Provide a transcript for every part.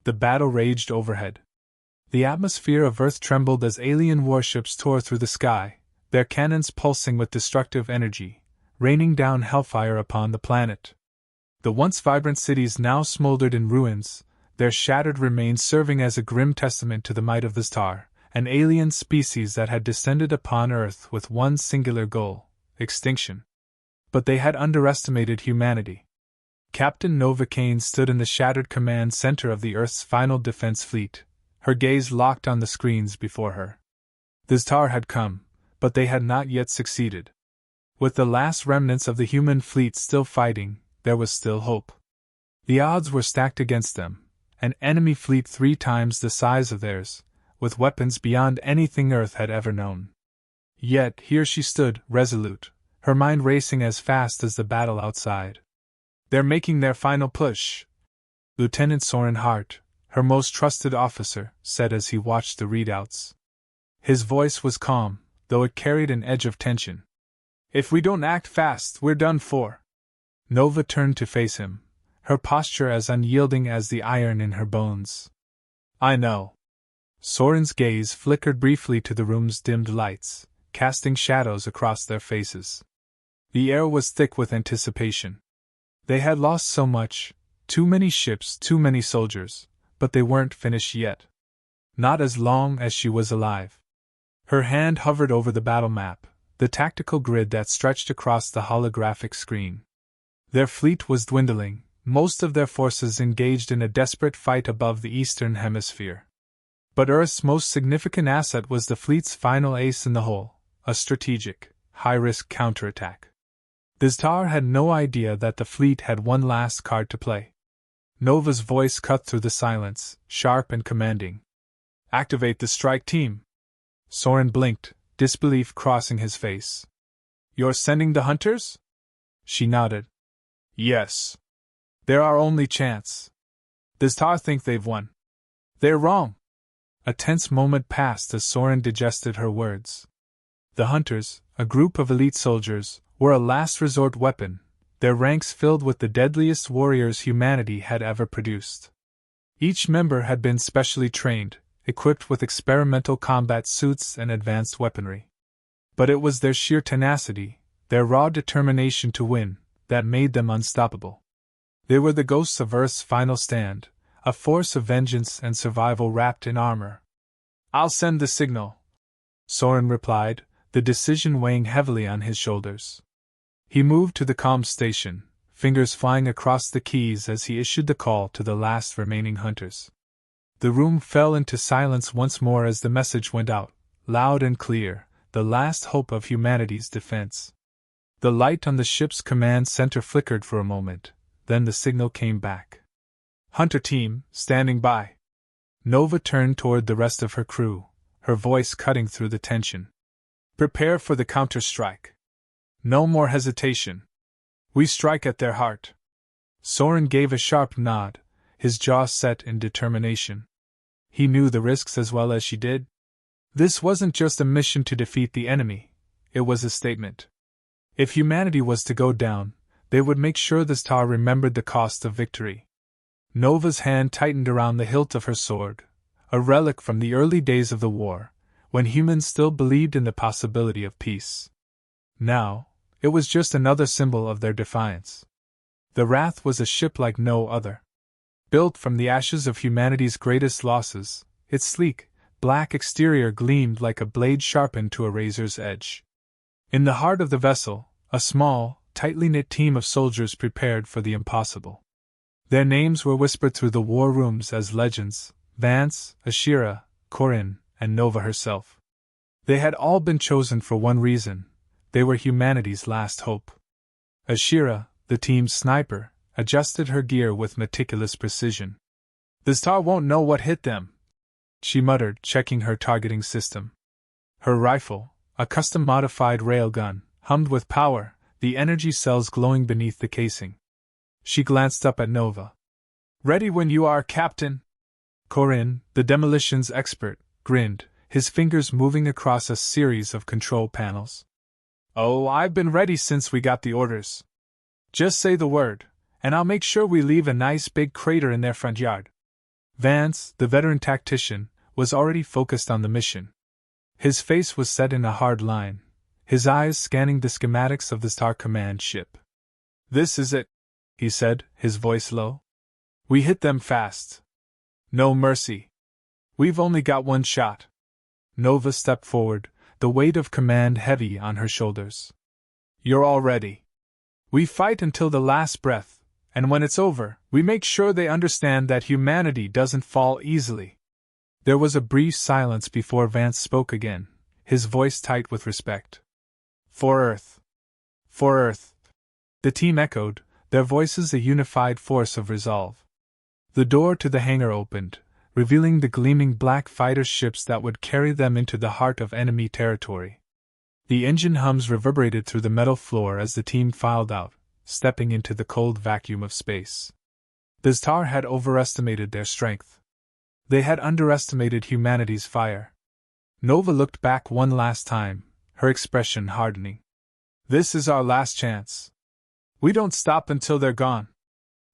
The battle raged overhead. The atmosphere of Earth trembled as alien warships tore through the sky, their cannons pulsing with destructive energy, raining down hellfire upon the planet. The once vibrant cities now smoldered in ruins, their shattered remains serving as a grim testament to the might of the star, an alien species that had descended upon Earth with one singular goal: extinction. But they had underestimated humanity. Captain Nova Kane stood in the shattered command center of the Earth's final defense fleet, her gaze locked on the screens before her. The star had come, but they had not yet succeeded. With the last remnants of the human fleet still fighting, there was still hope. The odds were stacked against them, an enemy fleet 3 times the size of theirs, with weapons beyond anything Earth had ever known. Yet here she stood, resolute, her mind racing as fast as the battle outside. "They're making their final push," Lieutenant Soren Hart, her most trusted officer, said as he watched the readouts. His voice was calm, though it carried an edge of tension. "If we don't act fast, we're done for." Nova turned to face him, her posture as unyielding as the iron in her bones. "I know." Soren's gaze flickered briefly to the room's dimmed lights, casting shadows across their faces. The air was thick with anticipation. They had lost so much, too many ships, too many soldiers, but they weren't finished yet. Not as long as she was alive. Her hand hovered over the battle map, the tactical grid that stretched across the holographic screen. Their fleet was dwindling, most of their forces engaged in a desperate fight above the Eastern Hemisphere. But Earth's most significant asset was the fleet's final ace in the hole, a strategic, high-risk counterattack. The Star had no idea that the fleet had one last card to play. Nova's voice cut through the silence, sharp and commanding. "Activate the strike team." Soren blinked, disbelief crossing his face. "You're sending the hunters?" She nodded. "Yes. They're our only chance. The Star think they've won. They're wrong." A tense moment passed as Soren digested her words. The hunters, a group of elite soldiers, were a last resort weapon, their ranks filled with the deadliest warriors humanity had ever produced. Each member had been specially trained, equipped with experimental combat suits and advanced weaponry. But it was their sheer tenacity, their raw determination to win, that made them unstoppable. They were the ghosts of Earth's final stand, a force of vengeance and survival wrapped in armor. "I'll send the signal," Soren replied, the decision weighing heavily on his shoulders. He moved to the comm station, fingers flying across the keys as he issued the call to the last remaining hunters. The room fell into silence once more as the message went out, loud and clear, the last hope of humanity's defense. The light on the ship's command center flickered for a moment, then the signal came back. "Hunter team, standing by." Nova turned toward the rest of her crew, her voice cutting through the tension. "Prepare for the counter-strike. No more hesitation. We strike at their heart." Soren gave a sharp nod, his jaw set in determination. He knew the risks as well as she did. This wasn't just a mission to defeat the enemy, it was a statement. If humanity was to go down, they would make sure the Star remembered the cost of victory. Nova's hand tightened around the hilt of her sword, a relic from the early days of the war, when humans still believed in the possibility of peace. Now, it was just another symbol of their defiance. The Wrath was a ship like no other. Built from the ashes of humanity's greatest losses, its sleek, black exterior gleamed like a blade sharpened to a razor's edge. In the heart of the vessel, a small, tightly knit team of soldiers prepared for the impossible. Their names were whispered through the war rooms as legends: Vance, Ashira, Corinne, and Nova herself. They had all been chosen for one reason: they were humanity's last hope. Ashira, the team's sniper, adjusted her gear with meticulous precision. "The Star won't know what hit them," she muttered, checking her targeting system. Her rifle, a custom-modified railgun, hummed with power, the energy cells glowing beneath the casing. She glanced up at Nova. "Ready when you are, Captain." Corinne, the demolitions expert, grinned, his fingers moving across a series of control panels. "Oh, I've been ready since we got the orders. Just say the word, and I'll make sure we leave a nice big crater in their front yard." Vance, the veteran tactician, was already focused on the mission. His face was set in a hard line, his eyes scanning the schematics of the Star Command ship. "This is it," he said, his voice low. "We hit them fast. No mercy. We've only got one shot." Nova stepped forward, the weight of command heavy on her shoulders. "You're all ready. We fight until the last breath, and when it's over, we make sure they understand that humanity doesn't fall easily." There was a brief silence before Vance spoke again, his voice tight with respect. "For Earth. For Earth." The team echoed, their voices a unified force of resolve. The door to the hangar opened, revealing the gleaming black fighter ships that would carry them into the heart of enemy territory. The engine hums reverberated through the metal floor as the team filed out, stepping into the cold vacuum of space. The Tsar had overestimated their strength. They had underestimated humanity's fire. Nova looked back one last time, her expression hardening. "This is our last chance. We don't stop until they're gone."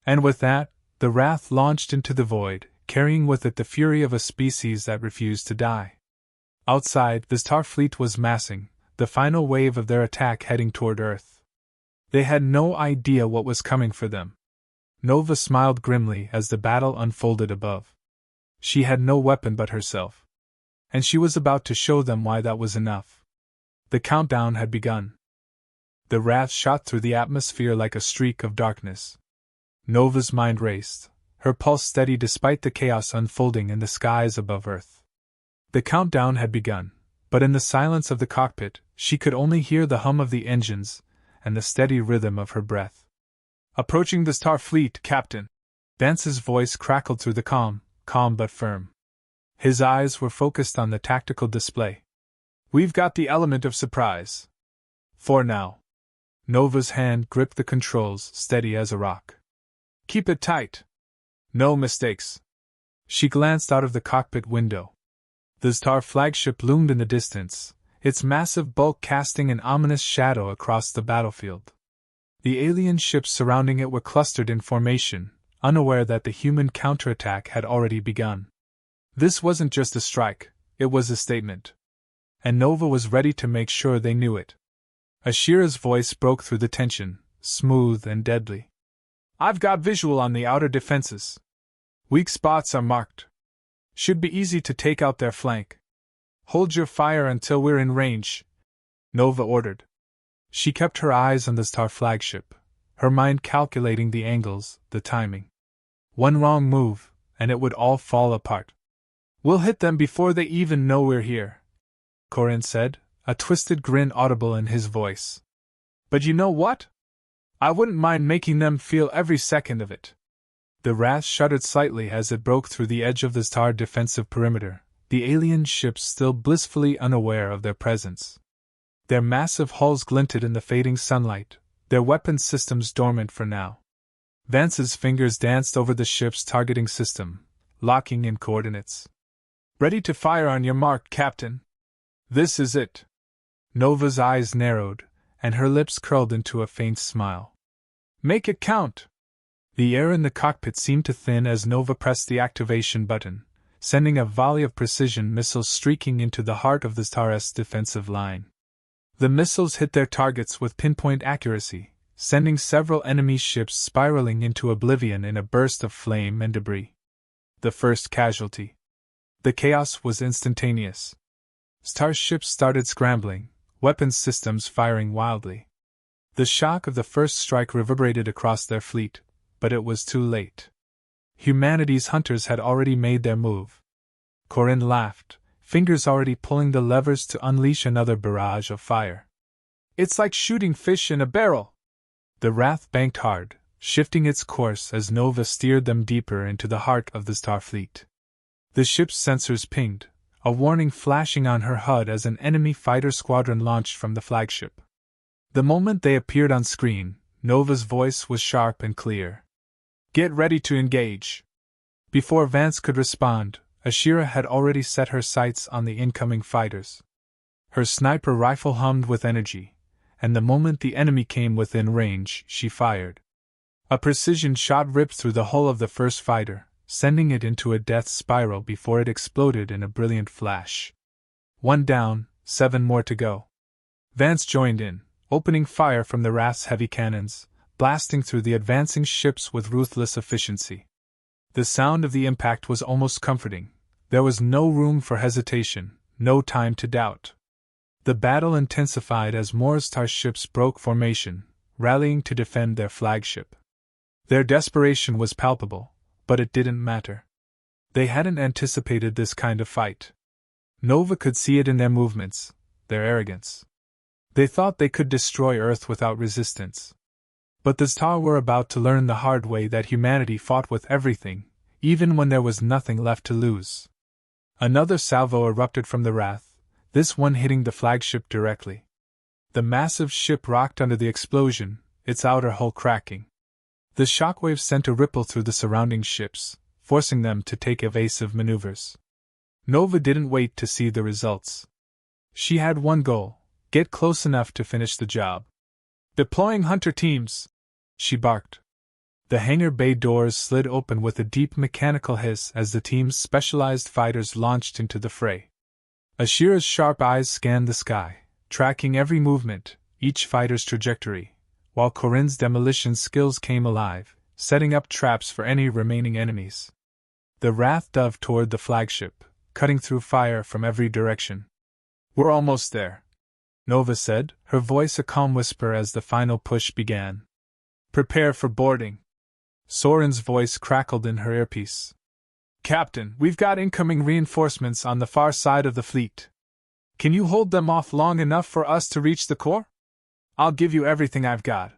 And with that, the Wrath launched into the void, carrying with it the fury of a species that refused to die. Outside, the Star fleet was massing, the final wave of their attack heading toward Earth. They had no idea what was coming for them. Nova smiled grimly as the battle unfolded above. She had no weapon but herself. And she was about to show them why that was enough. The countdown had begun. The Wrath shot through the atmosphere like a streak of darkness. Nova's mind raced, her pulse steady despite the chaos unfolding in the skies above Earth. The countdown had begun, but in the silence of the cockpit, she could only hear the hum of the engines and the steady rhythm of her breath. "Approaching the Star Fleet, Captain." Vance's voice crackled through the calm but firm. His eyes were focused on the tactical display. "We've got the element of surprise. For now." Nova's hand gripped the controls, steady as a rock. "Keep it tight. No mistakes." She glanced out of the cockpit window. The Star flagship loomed in the distance, its massive bulk casting an ominous shadow across the battlefield. The alien ships surrounding it were clustered in formation, unaware that the human counterattack had already begun. This wasn't just a strike, it was a statement. And Nova was ready to make sure they knew it. Ashira's voice broke through the tension, smooth and deadly. "I've got visual on the outer defenses. Weak spots are marked. Should be easy to take out their flank. Hold your fire until we're in range," Nova ordered. She kept her eyes on the Star flagship, her mind calculating the angles, the timing. One wrong move, and it would all fall apart. "We'll hit them before they even know we're here," Corin said, a twisted grin audible in his voice. "But you know what? I wouldn't mind making them feel every second of it." The Wrath shuddered slightly as it broke through the edge of the Star defensive perimeter, the alien ships still blissfully unaware of their presence. Their massive hulls glinted in the fading sunlight, their weapons systems dormant for now. Vance's fingers danced over the ship's targeting system, locking in coordinates. "Ready to fire on your mark, Captain. This is it." Nova's eyes narrowed, and her lips curled into a faint smile. "Make it count." The air in the cockpit seemed to thin as Nova pressed the activation button, sending a volley of precision missiles streaking into the heart of the Star's defensive line. The missiles hit their targets with pinpoint accuracy, sending several enemy ships spiraling into oblivion in a burst of flame and debris. The first casualty. The chaos was instantaneous. Star ships started scrambling, weapons systems firing wildly. The shock of the first strike reverberated across their fleet, but it was too late. Humanity's hunters had already made their move. Corin laughed, fingers already pulling the levers to unleash another barrage of fire. "It's like shooting fish in a barrel." The Wrath banked hard, shifting its course as Nova steered them deeper into the heart of the Star fleet. The ship's sensors pinged, a warning flashing on her HUD as an enemy fighter squadron launched from the flagship. The moment they appeared on screen, Nova's voice was sharp and clear. "Get ready to engage." Before Vance could respond, Ashira had already set her sights on the incoming fighters. Her sniper rifle hummed with energy, and the moment the enemy came within range, she fired. A precision shot ripped through the hull of the first fighter, sending it into a death spiral before it exploded in a brilliant flash. 1 down, 7 more to go. Vance joined in, opening fire from the Wrath's heavy cannons, blasting through the advancing ships with ruthless efficiency. The sound of the impact was almost comforting. There was no room for hesitation, no time to doubt. The battle intensified as more starships broke formation, rallying to defend their flagship. Their desperation was palpable, but it didn't matter. They hadn't anticipated this kind of fight. Nova could see it in their movements, their arrogance. They thought they could destroy Earth without resistance. But the Star were about to learn the hard way that humanity fought with everything, even when there was nothing left to lose. Another salvo erupted from the Wrath, this one hitting the flagship directly. The massive ship rocked under the explosion, its outer hull cracking. The shockwave sent a ripple through the surrounding ships, forcing them to take evasive maneuvers. Nova didn't wait to see the results. She had one goal: get close enough to finish the job. "Deploying hunter teams!" she barked. The hangar bay doors slid open with a deep mechanical hiss as the team's specialized fighters launched into the fray. Ashira's sharp eyes scanned the sky, tracking every movement, each fighter's trajectory, while Corinne's demolition skills came alive, setting up traps for any remaining enemies. The Wrath dove toward the flagship, cutting through fire from every direction. "We're almost there," Nova said, her voice a calm whisper as the final push began. "Prepare for boarding." Soren's voice crackled in her earpiece. "Captain, we've got incoming reinforcements on the far side of the fleet. Can you hold them off long enough for us to reach the core?" "I'll give you everything I've got,"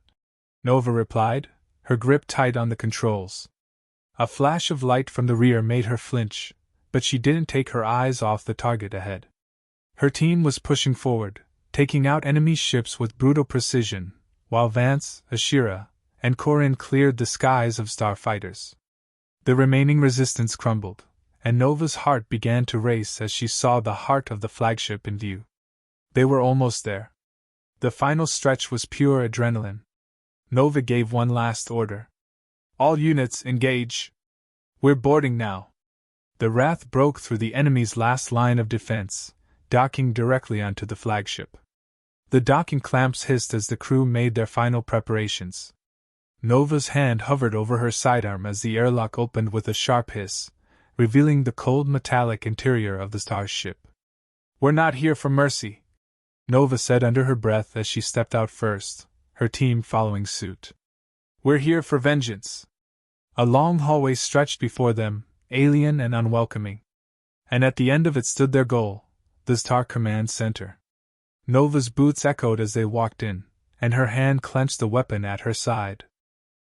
Nova replied, her grip tight on the controls. A flash of light from the rear made her flinch, but she didn't take her eyes off the target ahead. Her team was pushing forward, taking out enemy ships with brutal precision, while Vance, Ashira, and Corinne cleared the skies of starfighters. The remaining resistance crumbled, and Nova's heart began to race as she saw the heart of the flagship in view. They were almost there. The final stretch was pure adrenaline. Nova gave one last order. "All units, engage! We're boarding now." The Wrath broke through the enemy's last line of defense, docking directly onto the flagship. The docking clamps hissed as the crew made their final preparations. Nova's hand hovered over her sidearm as the airlock opened with a sharp hiss, revealing the cold metallic interior of the starship. "We're not here for mercy," Nova said under her breath as she stepped out first, her team following suit. "We're here for vengeance." A long hallway stretched before them, alien and unwelcoming. And at the end of it stood their goal, the Star Command Center. Nova's boots echoed as they walked in, and her hand clenched the weapon at her side.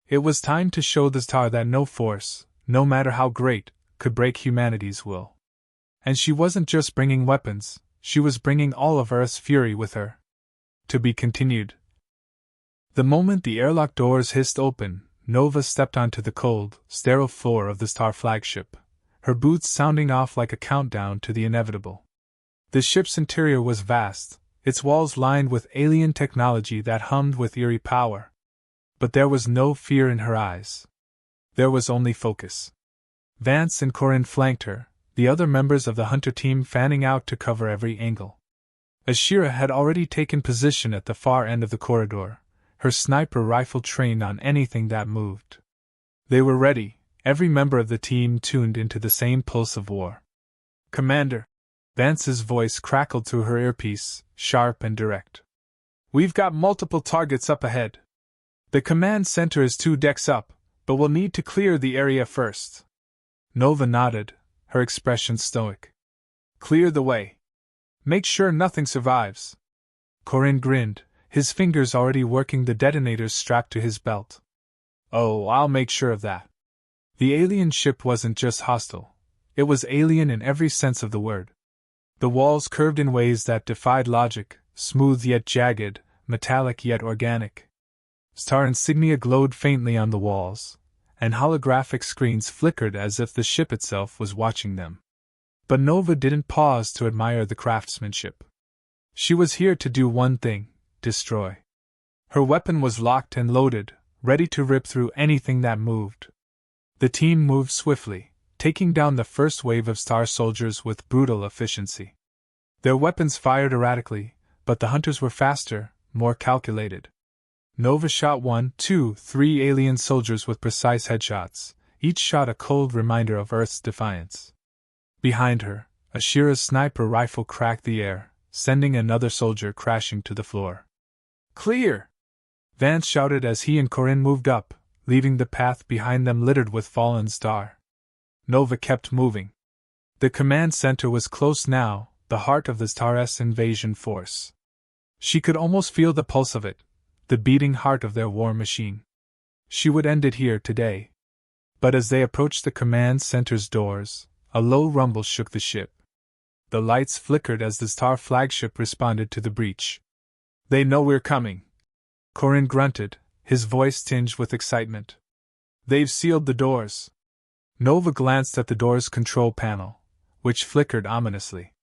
It was time to show the Star that no force, no matter how great, could break humanity's will. And she wasn't just bringing weapons, she was bringing all of Earth's fury with her. To be continued. The moment the airlock doors hissed open, Nova stepped onto the cold, sterile floor of the Star flagship, her boots sounding off like a countdown to the inevitable. The ship's interior was vast, its walls lined with alien technology that hummed with eerie power. But there was no fear in her eyes. There was only focus. Vance and Corinne flanked her, the other members of the hunter team fanning out to cover every angle. Ashira had already taken position at the far end of the corridor, her sniper rifle trained on anything that moved. They were ready, every member of the team tuned into the same pulse of war. "Commander," Vance's voice crackled through her earpiece, sharp and direct. "We've got multiple targets up ahead. The command center is 2 decks up, but we'll need to clear the area first." Nova nodded, her expression stoic. "Clear the way. Make sure nothing survives." Corinne grinned, his fingers already working the detonators strapped to his belt. "Oh, I'll make sure of that." The alien ship wasn't just hostile, it was alien in every sense of the word. The walls curved in ways that defied logic, smooth yet jagged, metallic yet organic. Star insignia glowed faintly on the walls, and holographic screens flickered as if the ship itself was watching them. But Nova didn't pause to admire the craftsmanship. She was here to do one thing: destroy. Her weapon was locked and loaded, ready to rip through anything that moved. The team moved swiftly, taking down the first wave of Star soldiers with brutal efficiency. Their weapons fired erratically, but the hunters were faster, more calculated. Nova shot 1, 2, 3 alien soldiers with precise headshots, each shot a cold reminder of Earth's defiance. Behind her, Ashira's sniper rifle cracked the air, sending another soldier crashing to the floor. "Clear!" Vance shouted as he and Corinne moved up, leaving the path behind them littered with fallen Star. Nova kept moving. The command center was close now, the heart of the Star's invasion force. She could almost feel the pulse of it, the beating heart of their war machine. She would end it here today. But as they approached the command center's doors, a low rumble shook the ship. The lights flickered as the Star flagship responded to the breach. "They know we're coming," Corin grunted, his voice tinged with excitement. "They've sealed the doors." Nova glanced at the door's control panel, which flickered ominously.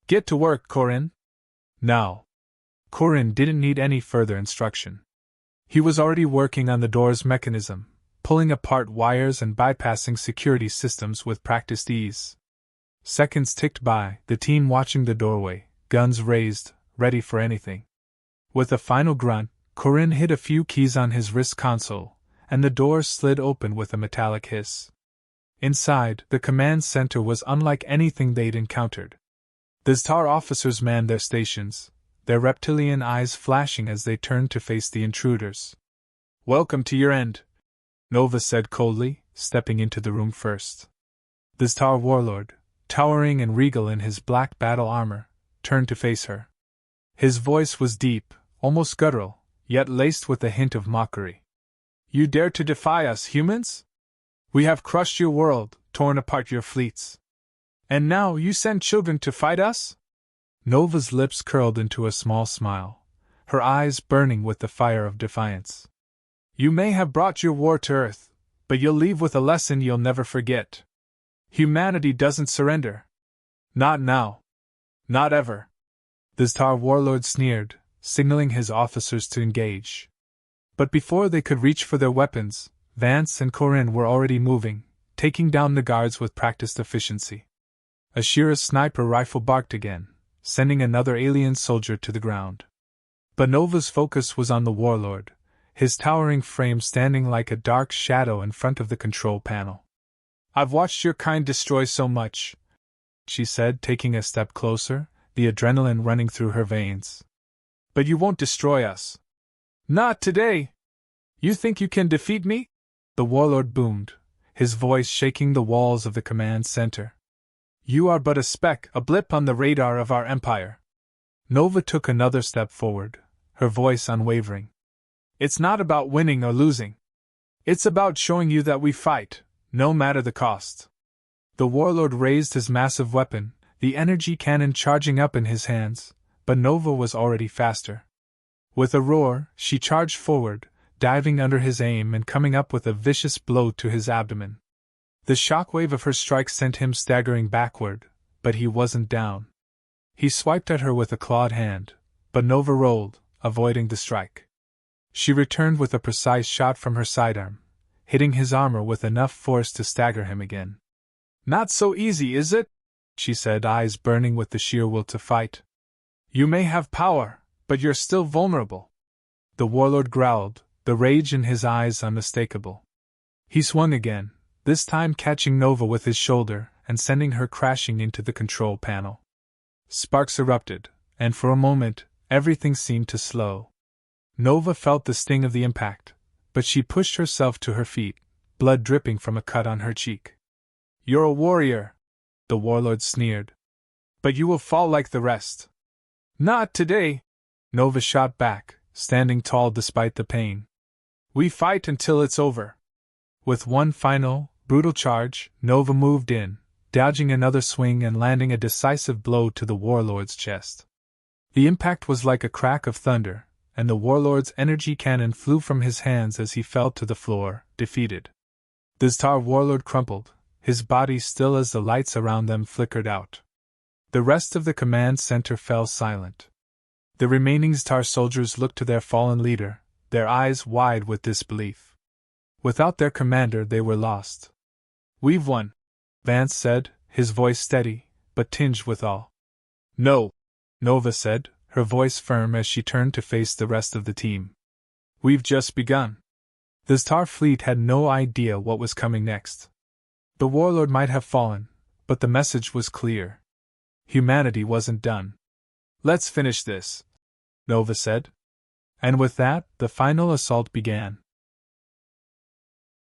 "Get to work, Corin." Now. Corin didn't need any further instruction. He was already working on the door's mechanism, pulling apart wires and bypassing security systems with practiced ease. Seconds ticked by, the team watching the doorway, guns raised, ready for anything. With a final grunt, Corin hit a few keys on his wrist console, and the door slid open with a metallic hiss. Inside, the command center was unlike anything they'd encountered. The Star officers manned their stations, their reptilian eyes flashing as they turned to face the intruders. "Welcome to your end," Nova said coldly, stepping into the room first. The Star warlord, towering and regal in his black battle armor, turned to face her. His voice was deep, almost guttural, yet laced with a hint of mockery. "You dare to defy us, humans? We have crushed your world, torn apart your fleets. And now you send children to fight us?" Nova's lips curled into a small smile, her eyes burning with the fire of defiance. "You may have brought your war to Earth, but you'll leave with a lesson you'll never forget. Humanity doesn't surrender. Not now. Not ever." The Star warlord sneered, signaling his officers to engage. But before they could reach for their weapons, Vance and Corin were already moving, taking down the guards with practiced efficiency. Ashira's sniper rifle barked again, sending another alien soldier to the ground. But Nova's focus was on the warlord, his towering frame standing like a dark shadow in front of the control panel. "I've watched your kind destroy so much," she said, taking a step closer, the adrenaline running through her veins. "But you won't destroy us. Not today! You think you can defeat me?" The warlord boomed, his voice shaking the walls of the command center. "You are but a speck, a blip on the radar of our empire." Nova took another step forward, her voice unwavering. "It's not about winning or losing. It's about showing you that we fight, no matter the cost." The warlord raised his massive weapon, the energy cannon charging up in his hands, but Nova was already faster. With a roar, she charged forward, diving under his aim and coming up with a vicious blow to his abdomen. The shockwave of her strike sent him staggering backward, but he wasn't down. He swiped at her with a clawed hand, but Nova rolled, avoiding the strike. She returned with a precise shot from her sidearm, hitting his armor with enough force to stagger him again. "Not so easy, is it?" she said, eyes burning with the sheer will to fight. "You may have power, but you're still vulnerable." The warlord growled, the rage in his eyes unmistakable. He swung again, this time catching Nova with his shoulder and sending her crashing into the control panel. Sparks erupted, and for a moment, everything seemed to slow. Nova felt the sting of the impact, but she pushed herself to her feet, blood dripping from a cut on her cheek. "You're a warrior," the warlord sneered. "But you will fall like the rest." "Not today," Nova shot back, standing tall despite the pain. "We fight until it's over." With one final, brutal charge, Nova moved in, dodging another swing and landing a decisive blow to the warlord's chest. The impact was like a crack of thunder, and the warlord's energy cannon flew from his hands as he fell to the floor, defeated. The Star warlord crumpled, his body still as the lights around them flickered out. The rest of the command center fell silent. The remaining Star soldiers looked to their fallen leader, their eyes wide with disbelief. Without their commander they were lost. "We've won," Vance said, his voice steady, but tinged with awe. No, Nova said, her voice firm as she turned to face the rest of the team. We've just begun. The Star Fleet had no idea what was coming next. The warlord might have fallen, but the message was clear. Humanity wasn't done. Let's finish this, Nova said. And with that, the final assault began.